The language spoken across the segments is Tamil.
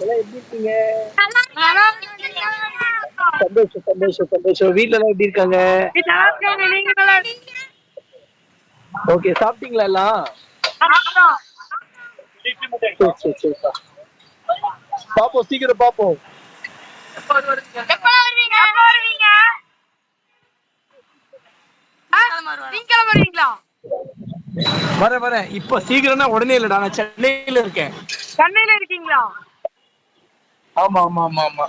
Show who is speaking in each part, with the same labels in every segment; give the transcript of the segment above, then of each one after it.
Speaker 1: எல்லாம் எப்படி இருக்கீங்க? சந்தோஷம் சந்தோஷம் சந்தோஷம். வீட்ல எல்லாம் எப்படி இருக்காங்க? ஓகே, சாப்பிட்டீங்களா எல்லாம்? சரி சரி சரிப்பா. பாப்போம், சீக்கிரம் பாப்போம். வரேன். இப்ப சீக்கிரம்னா உடனே இல்லடா, நான் சென்னையில இருக்கேன்.
Speaker 2: சென்னையில இருக்கீங்களா?
Speaker 1: ஆமா ஆமா ஆமா ஆமா.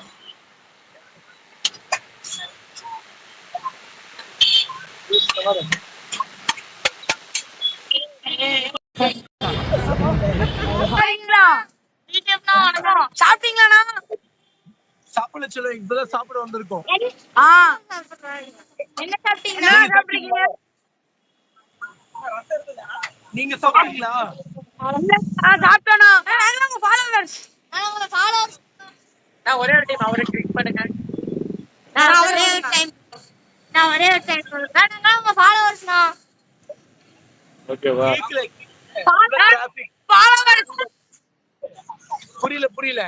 Speaker 2: சாப்பிட்டீங்களா?
Speaker 1: சாப்பிட சொல்ல, இப்பதான் சாப்பிட வந்திருக்கோம்.
Speaker 2: என்ன சாப்பிட்டீங்க?
Speaker 1: நீங்க சாப்பிட்டீங்களா?
Speaker 2: சாப்பிட்டோம். ஒரே ஒரு டைம் அவரை கிளிக் பண்ணுங்க. ஒரே ஒரு டைம்
Speaker 3: ஓகேவா?
Speaker 1: புரியல.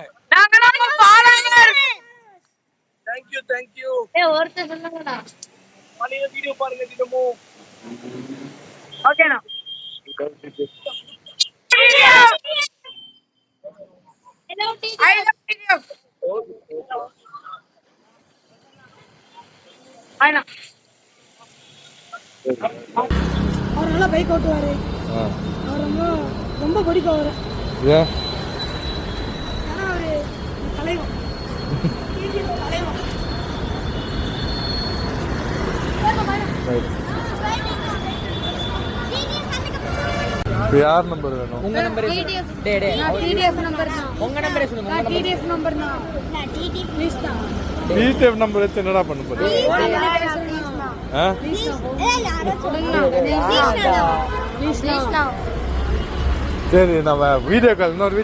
Speaker 1: தேங்க்யூ.
Speaker 2: ஒருத்தர் சொல்லுங்கண்ணா.
Speaker 1: வீடியோ பாருங்க தினமும்.
Speaker 2: ஓகேண்ணா.
Speaker 4: அவர் நல்லா பைக் ஓட்டுவாரு. அவர் ரொம்ப பிடிக்கும் அவரை. ஏன்னா அவரு தலைவன்.
Speaker 3: யார் நம்பர் வேணும்?
Speaker 5: உங்க நம்பர்
Speaker 4: டிடிஎஃப் நம்பர் தான்.
Speaker 5: உங்க நம்பரே சொல்லுங்க.
Speaker 4: டிடிஎஃப் நம்பர் தான். ப்ளீஸ் தான்.
Speaker 3: டிடிஎஃப் நம்பர் எடுத்து என்னடா பண்ண போறீங்க? சரி, நான் வீடியோ கால் இன்னொரு வீடியோ